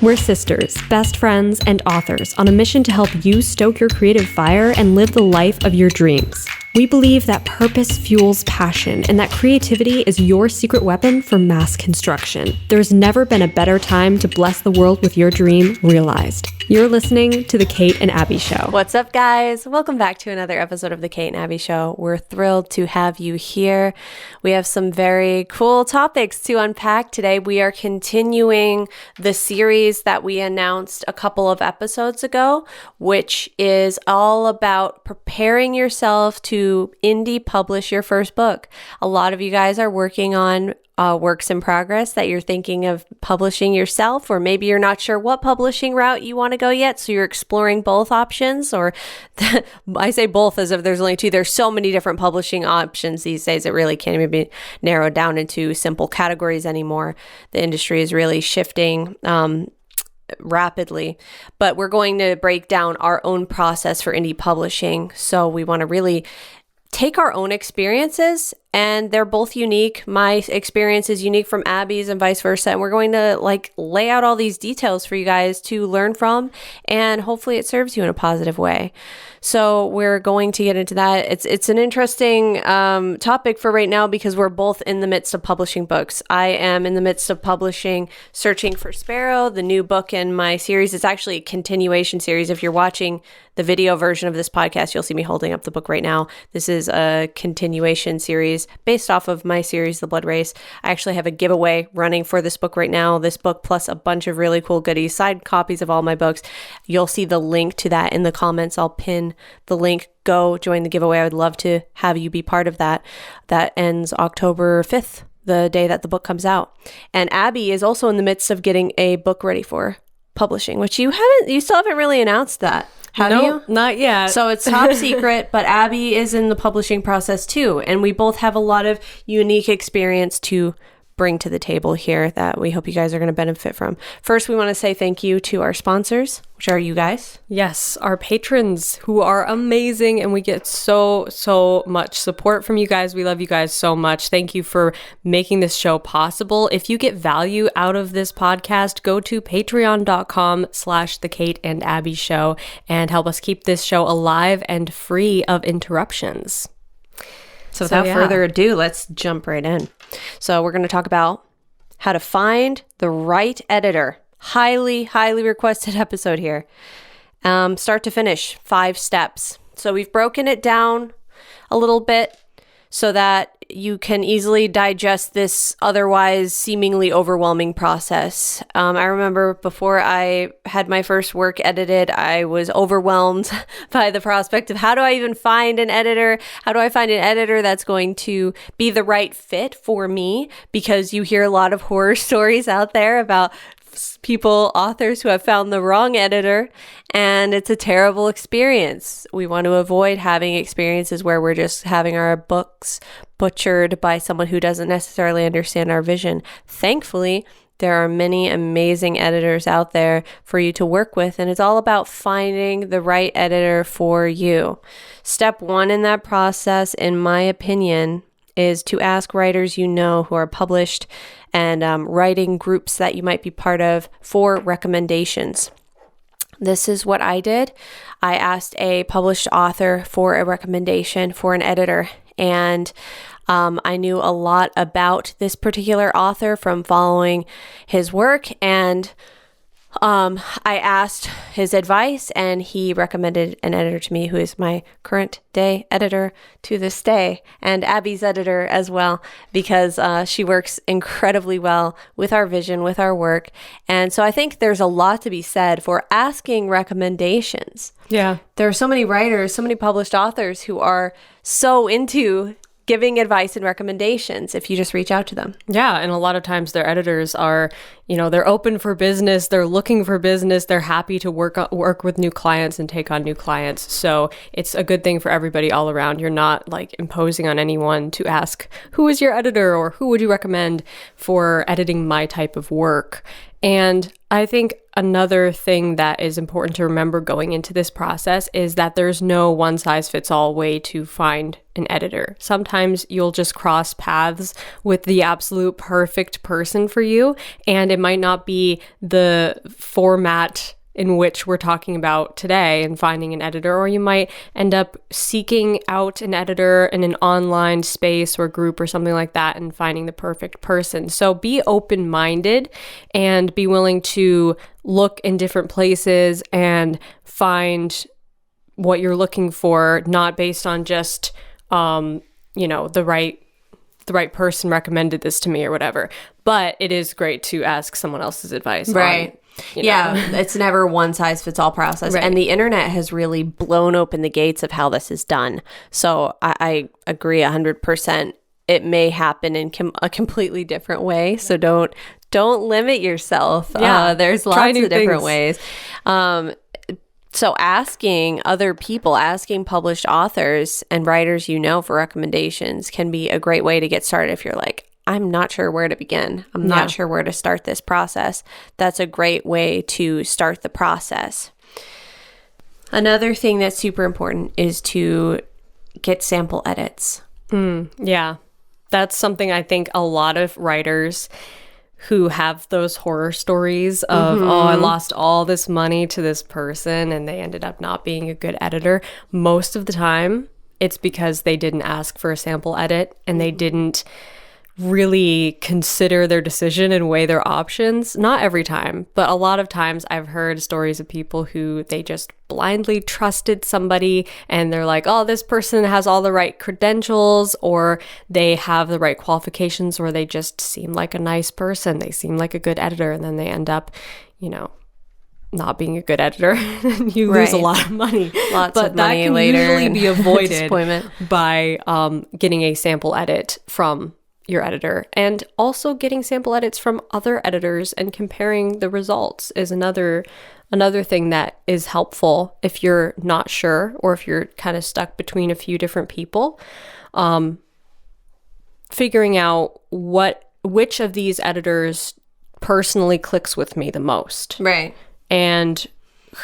We're sisters, best friends, and authors on a mission to help you stoke your creative fire and live the life of your dreams. We believe that purpose fuels passion and that creativity is your secret weapon for mass construction. There's never been a better time to bless the world with your dream realized. You're listening to The Kate and Abbie Show. What's up, guys? Welcome back to another episode of The Kate and Abbie Show. We're thrilled to have you here. We have some very cool topics to unpack today. We are continuing the series that we announced a couple of episodes ago, which is all about preparing yourself to indie publish your first book. A lot of you guys are working on works in progress that you're thinking of publishing yourself, or maybe you're not sure what publishing route you want to go yet, so you're exploring both options, or I say both as if there's only two. There's so many different publishing options these days, it really can't even be narrowed down into simple categories anymore. The industry is really shifting rapidly, but we're going to break down our own process for indie publishing. So we want to really take our own experiences, and they're both unique. My experience is unique from Abbie's and vice versa. And we're going to lay out all these details for you guys to learn from, and hopefully it serves you in a positive way. So we're going to get into that. It's an interesting topic for right now because we're both in the midst of publishing books. I am in the midst of publishing Searching for Sparrow, the new book in my series. It's actually a continuation series. If you're watching the video version of this podcast, you'll see me holding up the book right now. This is a continuation series based off of my series, The Blood Race. I actually have a giveaway running for this book right now. This book plus a bunch of really cool goodies, side copies of all my books. You'll see the link to that in the comments. I'll pin the link. Go join the giveaway. I would love to have you be part of that. That ends October 5th, the day that the book comes out. And Abbie is also in the midst of getting a book ready for publishing, which you still haven't really announced that. Have you? Not yet. So it's top secret, but Abbie is in the publishing process too. And we both have a lot of unique experience to bring to the table here that we hope you guys are going to benefit from. First, we want to say thank you to our sponsors, which are you guys. Yes, our patrons, who are amazing, and we get so much support from you guys. We love you guys so much. Thank you for making this show possible. If you get value out of this podcast, go to patreon.com/The Kate and Abbie Show and help us keep this show alive and free of interruptions. So without further ado, let's jump right in. So we're going to talk about how to find the right editor. Highly requested episode here. Start to finish, 5 steps. So we've broken it down a little bit so that you can easily digest this otherwise seemingly overwhelming process. I remember before I had my first work edited, I was overwhelmed by the prospect of how do I even find an editor? How do I find an editor that's going to be the right fit for me? Because you hear a lot of horror stories out there about authors who have found the wrong editor, and it's a terrible experience. We want to avoid having experiences where we're just having our books butchered by someone who doesn't necessarily understand our vision. Thankfully, there are many amazing editors out there for you to work with, and it's all about finding the right editor for you. Step 1 in that process, in my opinion, is to ask writers you know who are published and writing groups that you might be part of for recommendations. This is what I did. I asked a published author for a recommendation for an editor, and I knew a lot about this particular author from following his work, and I asked his advice, and he recommended an editor to me who is my current day editor to this day, and Abbie's editor as well, because she works incredibly well with our vision, with our work. And so I think there's a lot to be said for asking recommendations. Yeah. There are so many writers, so many published authors who are so into giving advice and recommendations if you just reach out to them. Yeah, and a lot of times their editors are, they're open for business, they're looking for business, they're happy to work with new clients and take on new clients. So it's a good thing for everybody all around. You're not imposing on anyone to ask, who is your editor, or who would you recommend for editing my type of work? And I think another thing that is important to remember going into this process is that there's no one-size-fits-all way to find an editor. Sometimes you'll just cross paths with the absolute perfect person for you, and it might not be the format in which we're talking about today and finding an editor, or you might end up seeking out an editor in an online space or group or something like that and finding the perfect person. So be open-minded and be willing to look in different places and find what you're looking for, not based on just, the right person recommended this to me or whatever. But it is great to ask someone else's advice. Right. It's never one size fits all process. Right. And the internet has really blown open the gates of how this is done. So I agree 100%. It may happen in a completely different way. So don't limit yourself. There's lots of different ways. So asking other people, asking published authors and writers for recommendations can be a great way to get started if you're like, I'm not sure where to begin. I'm not sure where to start this process. That's a great way to start the process. Another thing that's super important is to get sample edits. Yeah. That's something I think a lot of writers who have those horror stories of, I lost all this money to this person and they ended up not being a good editor. Most of the time, it's because they didn't ask for a sample edit and they didn't really consider their decision and weigh their options. Not every time, but a lot of times I've heard stories of people who they just blindly trusted somebody and they're like, oh, this person has all the right credentials, or they have the right qualifications, or they just seem like a nice person. They seem like a good editor, and then they end up, not being a good editor. You lose a lot of money. Lots of money later. But that can usually be avoided by getting a sample edit from your editor, and also getting sample edits from other editors and comparing the results is another thing that is helpful if you're not sure, or if you're kind of stuck between a few different people. Figuring out which of these editors personally clicks with me the most, right, and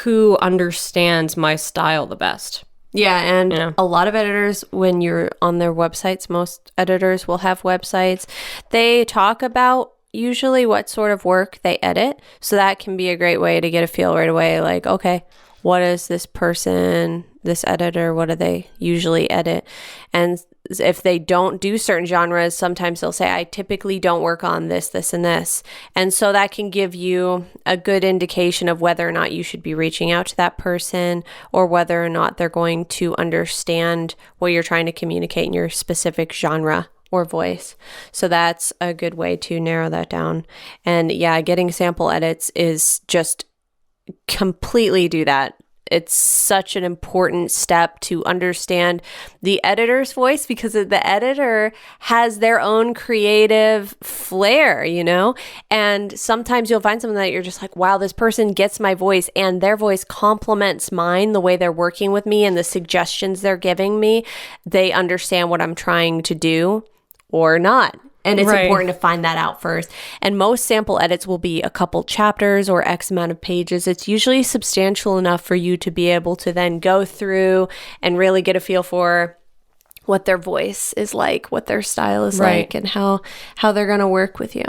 who understands my style the best. Yeah, and a lot of editors, when you're on their websites, most editors will have websites. They talk about usually what sort of work they edit. So that can be a great way to get a feel right away. Like, okay, what is this person, this editor, what do they usually edit? And if they don't do certain genres, sometimes they'll say, I typically don't work on this, this, and this. And so that can give you a good indication of whether or not you should be reaching out to that person, or whether or not they're going to understand what you're trying to communicate in your specific genre or voice. So that's a good way to narrow that down. And yeah, getting sample edits is just completely do that. It's such an important step to understand the editor's voice, because the editor has their own creative flair, and sometimes you'll find something that you're just like, wow, this person gets my voice and their voice complements mine, the way they're working with me and the suggestions they're giving me. They understand what I'm trying to do or not. And it's important to find that out first. And most sample edits will be a couple chapters or X amount of pages. It's usually substantial enough for you to be able to then go through and really get a feel for what their voice is like, what their style is like, and how they're going to work with you.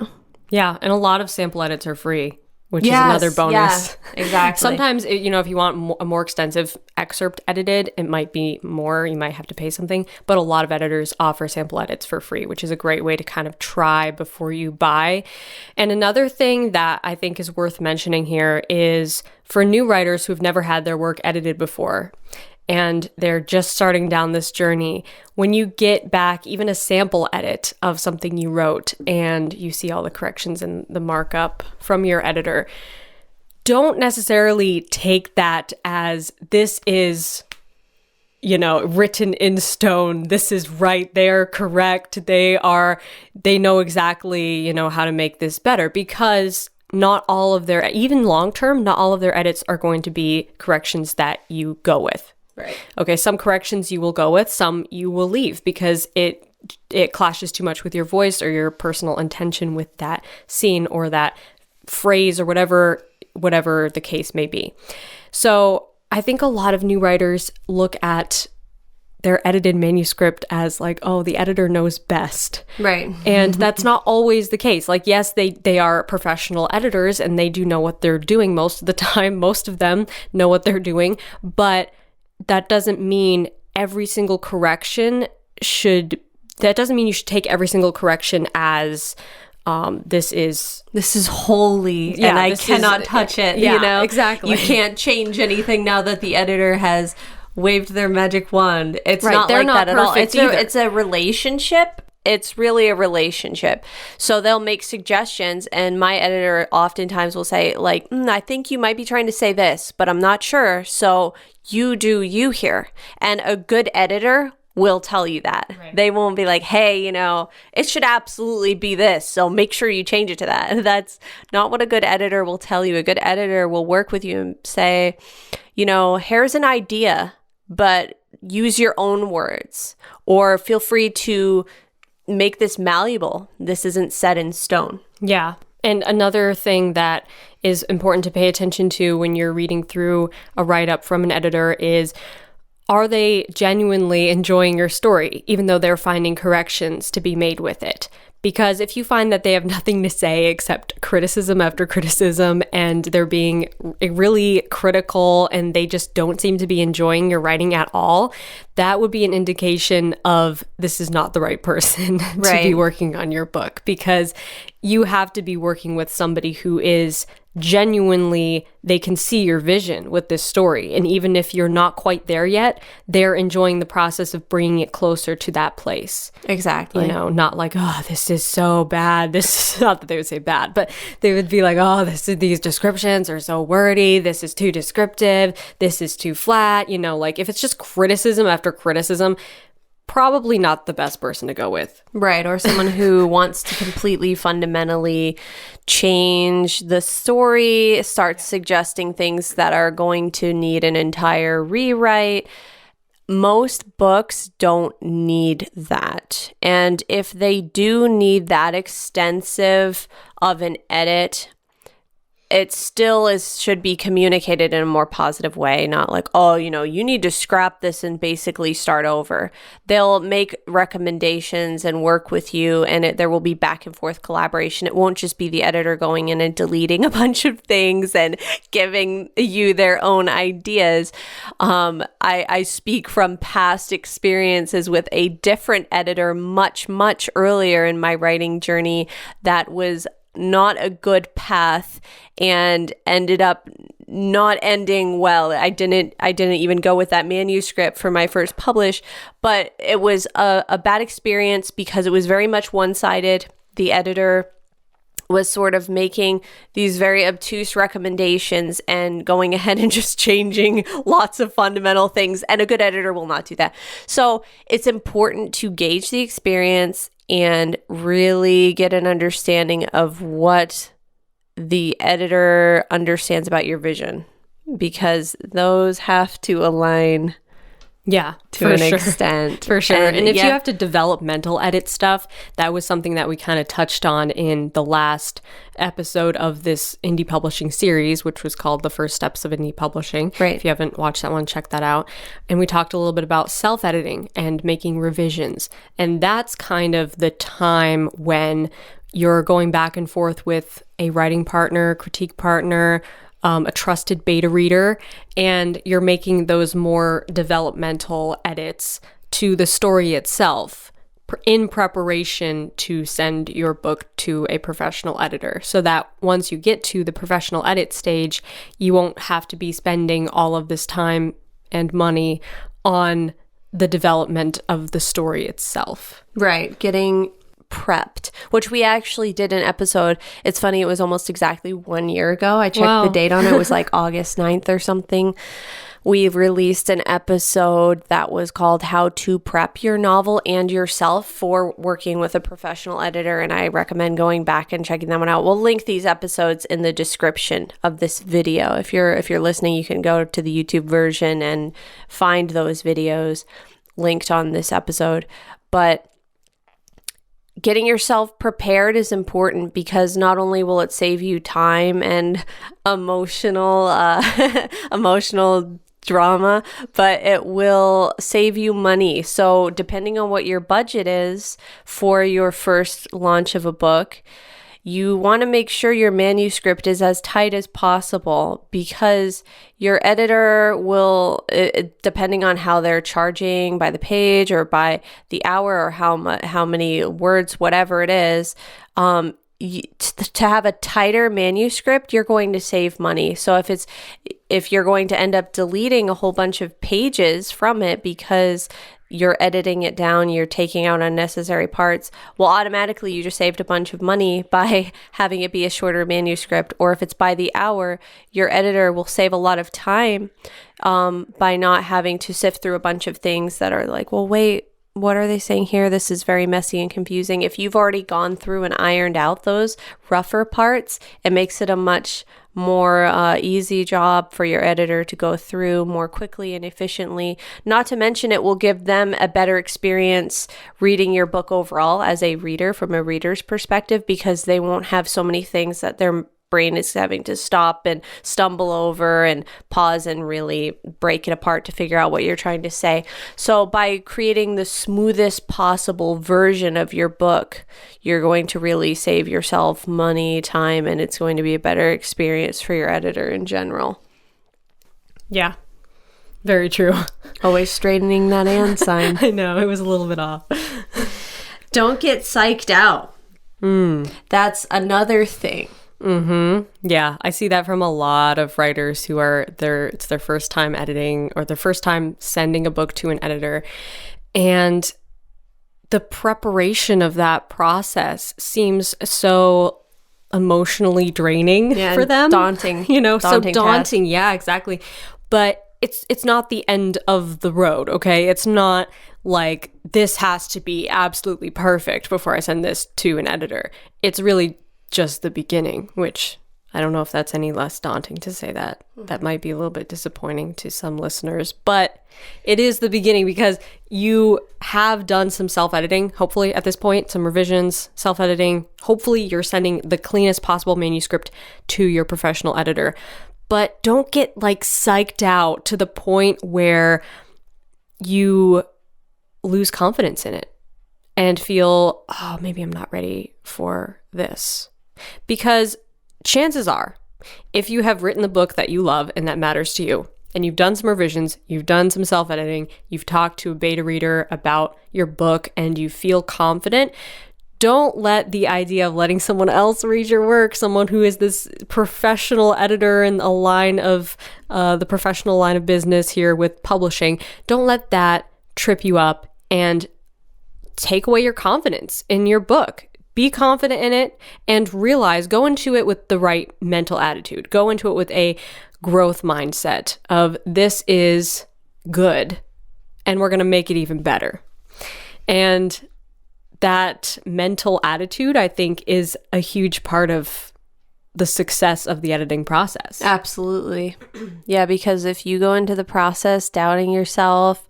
Yeah, and a lot of sample edits are free, which is another bonus. Yeah, exactly. Sometimes, if you want a more extensive excerpt edited, it might be more. You might have to pay something. But a lot of editors offer sample edits for free, which is a great way to kind of try before you buy. And another thing that I think is worth mentioning here is for new writers who've never had their work edited before, and they're just starting down this journey, when you get back even a sample edit of something you wrote and you see all the corrections and the markup from your editor, don't necessarily take that as this is, written in stone. This is right. They're correct. They know exactly, how to make this better, because not all of their, even long-term, not all of their edits are going to be corrections that you go with. Right. Okay, some corrections you will go with, some you will leave because it clashes too much with your voice or your personal intention with that scene or that phrase or whatever the case may be. So I think a lot of new writers look at their edited manuscript as like, oh, the editor knows best. Right. And that's not always the case. Like, yes, they are professional editors and they do know what they're doing most of the time. Most of them know what they're doing. But that doesn't mean every single correction that doesn't mean you should take every single correction as this is holy and I cannot touch it. Yeah, you know, exactly. You can't change anything now that the editor has waved their magic wand. It's right, not like not that at all. It's a relationship. It's really a relationship. So they'll make suggestions, and my editor oftentimes will say, like, I think you might be trying to say this, but I'm not sure. So you do you here. And a good editor will tell you that. Right. They won't be like, hey, it should absolutely be this, so make sure you change it to that. That's not what a good editor will tell you. A good editor will work with you and say, here's an idea, but use your own words, or feel free to make this malleable. This isn't set in stone. Yeah. And another thing that is important to pay attention to when you're reading through a write-up from an editor is, are they genuinely enjoying your story, even though they're finding corrections to be made with it? Because if you find that they have nothing to say except criticism after criticism, and they're being really critical and they just don't seem to be enjoying your writing at all, that would be an indication of this is not the right person to be working on your book, because you have to be working with somebody who is genuinely, they can see your vision with this story. And even if you're not quite there yet, they're enjoying the process of bringing it closer to that place. Exactly. Not like, oh, this is so bad. This is not that they would say bad, but they would be like, oh, these descriptions are so wordy. This is too descriptive. This is too flat. Like if it's just criticism after criticism, probably not the best person to go with. Right. Or someone who wants to completely fundamentally change the story, starts suggesting things that are going to need an entire rewrite. Most books don't need that. And if they do need that extensive of an edit, it still should be communicated in a more positive way, not like, oh, you need to scrap this and basically start over. They'll make recommendations and work with you, and there will be back and forth collaboration. It won't just be the editor going in and deleting a bunch of things and giving you their own ideas. I speak from past experiences with a different editor much, much earlier in my writing journey that was not a good path and ended up not ending well. I didn't even go with that manuscript for my first publish, but it was a bad experience because it was very much one-sided. The editor was sort of making these very obtuse recommendations and going ahead and just changing lots of fundamental things, and a good editor will not do that. So it's important to gauge the experience and really get an understanding of what the editor understands about your vision, because those have to align. Yeah, to an extent. For sure. And if you have to developmental edit stuff, that was something that we kind of touched on in the last episode of this indie publishing series, which was called The First Steps of Indie Publishing. Right. If you haven't watched that one, check that out. And we talked a little bit about self-editing and making revisions. And that's kind of the time when you're going back and forth with a writing partner, critique partner, a trusted beta reader, and you're making those more developmental edits to the story itself in preparation to send your book to a professional editor, so that once you get to the professional edit stage, you won't have to be spending all of this time and money on the development of the story itself. Right. Getting prepped, which we actually did an episode. It's funny, it was almost exactly 1 year ago. I checked the date on it. It was like August 9th or something. We released an episode that was called How to Prep Your Novel and Yourself for Working with a Professional Editor, and I recommend going back and checking that one out. We'll link these episodes in the description of this video. If you're listening, you can go to the YouTube version and find those videos linked on this episode. But getting yourself prepared is important, because not only will it save you time and emotional emotional drama, but it will save you money. So depending on what your budget is for your first launch of a book, you want to make sure your manuscript is as tight as possible, because your editor will, depending on how they're charging by the page or by the hour or how many words, whatever it is, to have a tighter manuscript, you're going to save money. So if you're going to end up deleting a whole bunch of pages from it because you're editing it down, you're taking out unnecessary parts, well, automatically you just saved a bunch of money by having it be a shorter manuscript. Or if it's by the hour, your editor will save a lot of time by not having to sift through a bunch of things that are like, well, wait, what are they saying here? This is very messy and confusing. If you've already gone through and ironed out those rougher parts, it makes it a much more easy job for your editor to go through more quickly and efficiently. Not to mention, it will give them a better experience reading your book overall as a reader, from a reader's perspective, because they won't have so many things that their brain is having to stop and stumble over and pause and really break it apart to figure out what you're trying to say. So by creating the smoothest possible version of your book, you're going to really save yourself money, time, and it's going to be a better experience for your editor in general. Yeah, very true. Always straightening that and sign. I know, it was a little bit off. Don't get psyched out. That's another thing. Yeah, I see that from a lot of writers who it's their first time editing, or their first time sending a book to an editor. And the preparation of that process seems so emotionally draining for them. Daunting. So daunting. Yeah, exactly. But it's not the end of the road, okay? It's not like this has to be absolutely perfect before I send this to an editor. It's really just the beginning, which I don't know if that's any less daunting to say that. That might be a little bit disappointing to some listeners, but it is the beginning, because you have done some self-editing, hopefully at this point, some revisions, self-editing. Hopefully you're sending the cleanest possible manuscript to your professional editor, but don't get like psyched out to the point where you lose confidence in it and feel, oh, maybe I'm not ready for this. Because chances are, if you have written the book that you love and that matters to you, and you've done some revisions, you've done some self-editing, you've talked to a beta reader about your book, and you feel confident, don't let the idea of letting someone else read your work, someone who is this professional editor in a line of the professional line of business here with publishing, don't let that trip you up and take away your confidence in your book. Be confident in it and go into it with the right mental attitude. Go into it with a growth mindset of, this is good and we're going to make it even better. And that mental attitude, I think, is a huge part of the success of the editing process. Absolutely. Yeah, because if you go into the process doubting yourself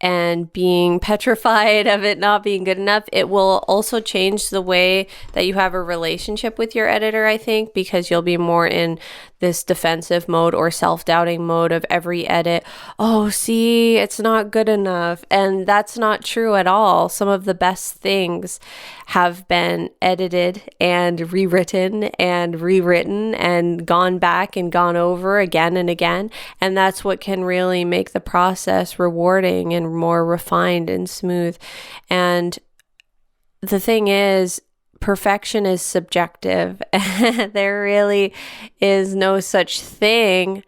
and being petrified of it not being good enough, it will also change the way that you have a relationship with your editor, I think, because you'll be more in this defensive mode or self-doubting mode of every edit. Oh, see, it's not good enough. And that's not true at all. Some of the best things have been edited and rewritten and gone back and gone over again and again. And that's what can really make the process rewarding and more refined and smooth. And the thing is, perfection is subjective. There really is no such thing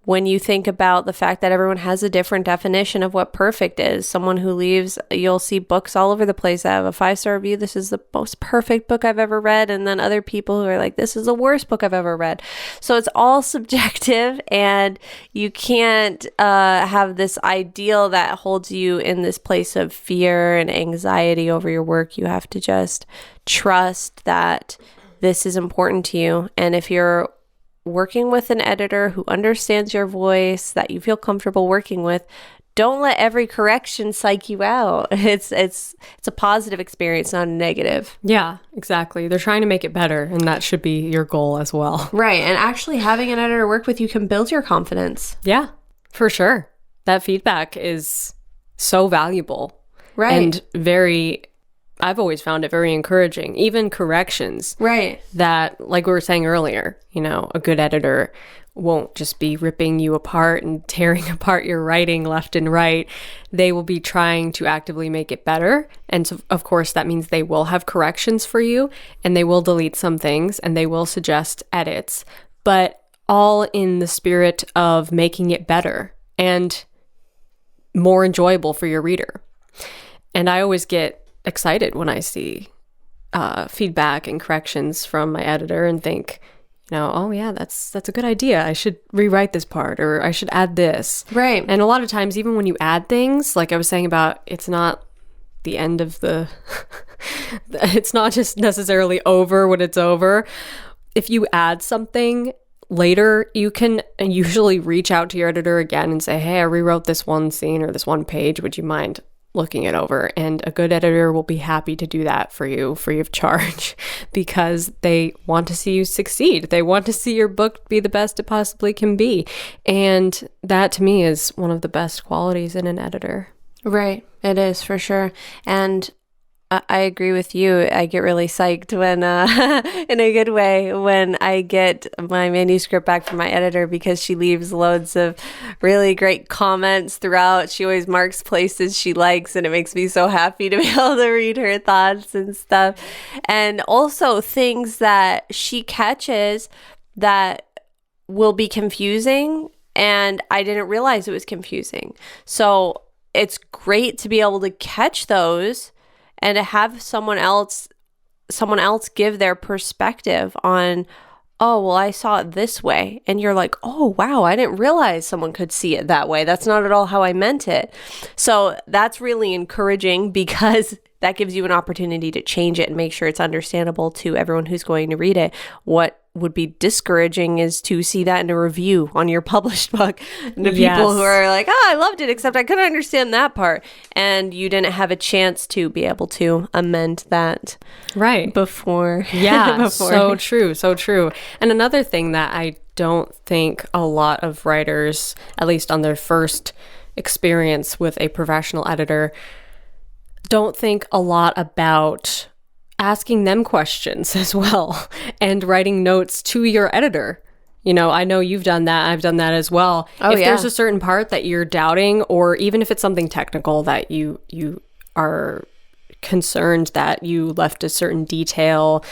when you think about the fact that everyone has a different definition of what perfect is. Someone who leaves, you'll see books all over the place that have a 5-star review. This is the most perfect book I've ever read. And then other people who are like, this is the worst book I've ever read. So it's all subjective, and you can't have this ideal that holds you in this place of fear and anxiety over your work. You have to just trust that this is important to you. And if you're working with an editor who understands your voice, that you feel comfortable working with, don't let every correction psych you out. It's a positive experience, not a negative. Yeah, exactly. They're trying to make it better, and that should be your goal as well. Right. And actually having an editor work with you can build your confidence. Yeah, for sure. That feedback is so valuable. Right. And I've always found it very encouraging. Even corrections. Right. That, like we were saying earlier, a good editor won't just be ripping you apart and tearing apart your writing left and right. They will be trying to actively make it better. And so, of course, that means they will have corrections for you, and they will delete some things, and they will suggest edits, but all in the spirit of making it better and more enjoyable for your reader. And I always get excited when I see feedback and corrections from my editor and think, oh yeah, that's a good idea. I should rewrite this part, or I should add this. Right. And a lot of times, even when you add things, like I was saying about, it's not the end of it's not just necessarily over when it's over. If you add something later, you can usually reach out to your editor again and say, hey, I rewrote this one scene or this one page. Would you mind looking it over? And a good editor will be happy to do that for you free of charge, because they want to see you succeed. They want to see your book be the best it possibly can be. And that, to me, is one of the best qualities in an editor. Right. It is, for sure. And I agree with you. I get really psyched when, in a good way, when I get my manuscript back from my editor, because she leaves loads of really great comments throughout. She always marks places she likes, and it makes me so happy to be able to read her thoughts and stuff. And also things that she catches that will be confusing, and I didn't realize it was confusing. So it's great to be able to catch those and to have someone else give their perspective on, oh, well, I saw it this way. And you're like, oh, wow, I didn't realize someone could see it that way. That's not at all how I meant it. So that's really encouraging, because that gives you an opportunity to change it and make sure it's understandable to everyone who's going to read it. What would be discouraging is to see that in a review on your published book. The people who are like, oh, I loved it, except I couldn't understand that part. And you didn't have a chance to be able to amend that before. Yeah, so true, so true. And another thing that I don't think a lot of writers, at least on their first experience with a professional editor, don't think a lot about asking them questions as well, and writing notes to your editor. I know you've done that. I've done that as well. If there's a certain part that you're doubting, or even if it's something technical that you are concerned that you left a certain detail,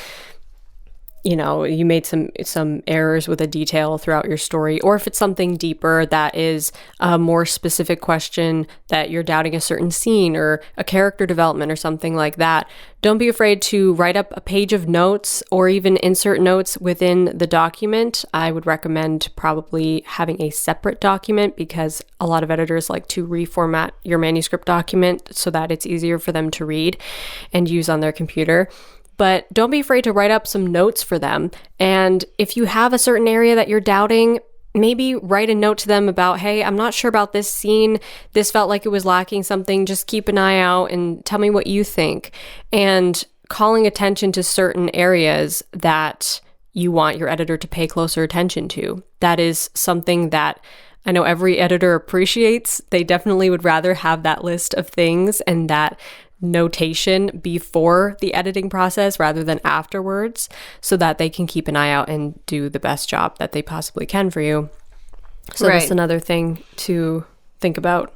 you made some errors with a detail throughout your story, or if it's something deeper that is a more specific question that you're doubting a certain scene or a character development or something like that, don't be afraid to write up a page of notes, or even insert notes within the document. I would recommend probably having a separate document, because a lot of editors like to reformat your manuscript document so that it's easier for them to read and use on their computer. But don't be afraid to write up some notes for them. And if you have a certain area that you're doubting, maybe write a note to them about, hey, I'm not sure about this scene. This felt like it was lacking something. Just keep an eye out and tell me what you think. And calling attention to certain areas that you want your editor to pay closer attention to. That is something that I know every editor appreciates. They definitely would rather have that list of things and that notation before the editing process rather than afterwards, so that they can keep an eye out and do the best job that they possibly can for you. So that's another thing to think about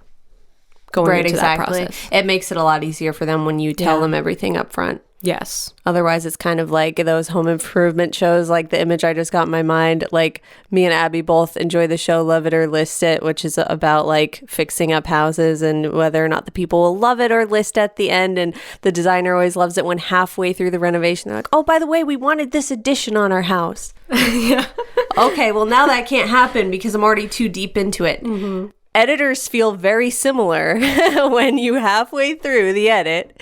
going into that process. It makes it a lot easier for them when you tell them everything up front. Yes. Otherwise, it's kind of like those home improvement shows, like the image I just got in my mind. Like, me and Abbie both enjoy the show Love It or List It, which is about like fixing up houses and whether or not the people will love it or list at the end. And the designer always loves it when halfway through the renovation, they're like, oh, by the way, we wanted this addition on our house. Yeah. Okay, well, now that can't happen because I'm already too deep into it. Mm-hmm. editors feel very similar when you halfway through the edit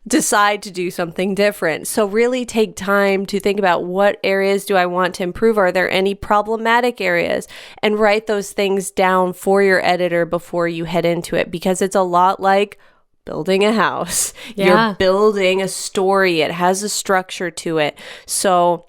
decide to do something different. So really take time to think about, what areas do I want to improve? Are there any problematic areas? And write those things down for your editor before you head into it, because it's a lot like building a house. Yeah. You're building a story. It has a structure to it. So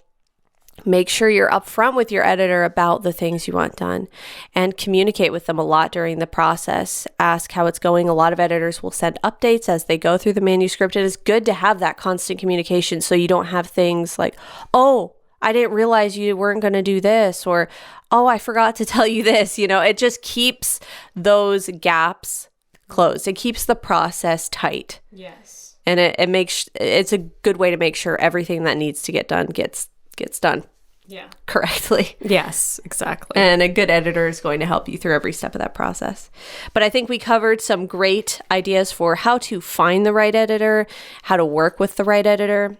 make sure you're upfront with your editor about the things you want done, and communicate with them a lot during the process. Ask how it's going. A lot of editors will send updates as they go through the manuscript. It is good to have that constant communication, so you don't have things like, oh, I didn't realize you weren't going to do this, or, oh, I forgot to tell you this. It just keeps those gaps closed. It keeps the process tight. Yes. And it's a good way to make sure everything that needs to get done gets done. Yeah. Correctly. Yes, exactly. And a good editor is going to help you through every step of that process. But I think we covered some great ideas for how to find the right editor, how to work with the right editor.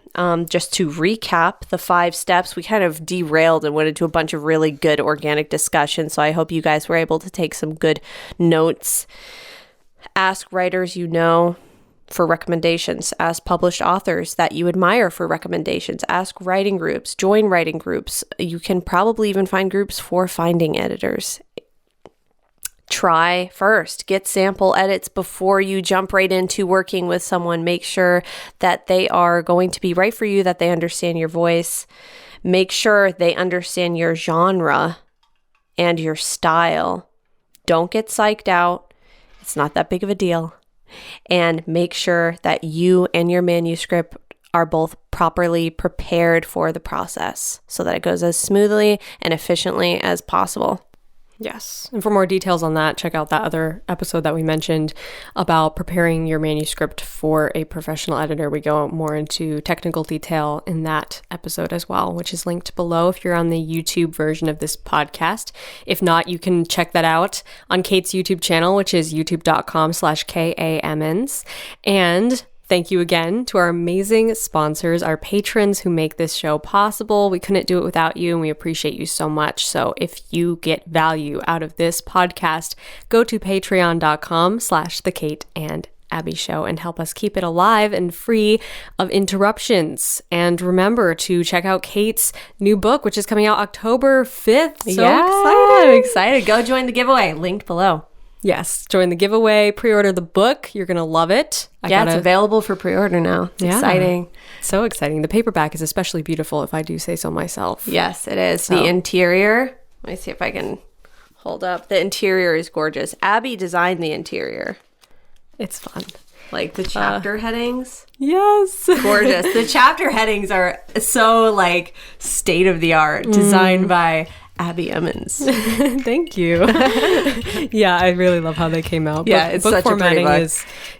Just to recap the 5 steps, we kind of derailed and went into a bunch of really good organic discussion. So I hope you guys were able to take some good notes. Ask writers you know for recommendations. Ask published authors that you admire for recommendations. Ask writing groups. Join writing groups. You can probably even find groups for finding editors. Try first. Get sample edits before you jump right into working with someone. Make sure that they are going to be right for you, that they understand your voice. Make sure they understand your genre and your style. Don't get psyched out. It's not that big of a deal. And make sure that you and your manuscript are both properly prepared for the process so that it goes as smoothly and efficiently as possible. Yes. And for more details on that, check out that other episode that we mentioned about preparing your manuscript for a professional editor. We go more into technical detail in that episode as well, which is linked below if you're on the YouTube version of this podcast. If not, you can check that out on Kate's YouTube channel, which is youtube.com/KAMNs. And thank you again to our amazing sponsors, our patrons who make this show possible. We couldn't do it without you, and we appreciate you so much. So if you get value out of this podcast, go to patreon.com/The Kate and Abbie Show and help us keep it alive and free of interruptions. And remember to check out Kate's new book, which is coming out October 5th. So I'm excited. Go join the giveaway. Linked below. Yes, join the giveaway, pre-order the book. You're going to love it. It's available for pre-order now. It's exciting. So exciting. The paperback is especially beautiful, if I do say so myself. Yes, it is. So. The interior, let me see if I can hold up. The interior is gorgeous. Abbie designed the interior. It's fun. Like the chapter headings. Yes. Gorgeous. The chapter headings are so state of the art, designed by Abbie Emmons. Thank you. Yeah, I really love how they came out. Yeah, it's book such formatting a pretty book.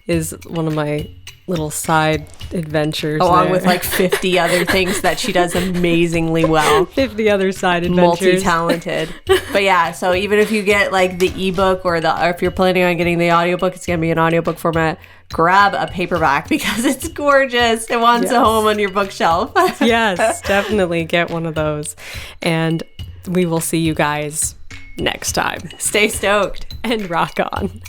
is one of my little side adventures. Along with 50 other things that she does amazingly well. 50 other side adventures. Multi-talented. But yeah, so even if you get the ebook or if you're planning on getting the audiobook, it's going to be an audiobook format. Grab a paperback because it's gorgeous. It wants a home on your bookshelf. Yes, definitely get one of those. And we will see you guys next time. Stay stoked and rock on.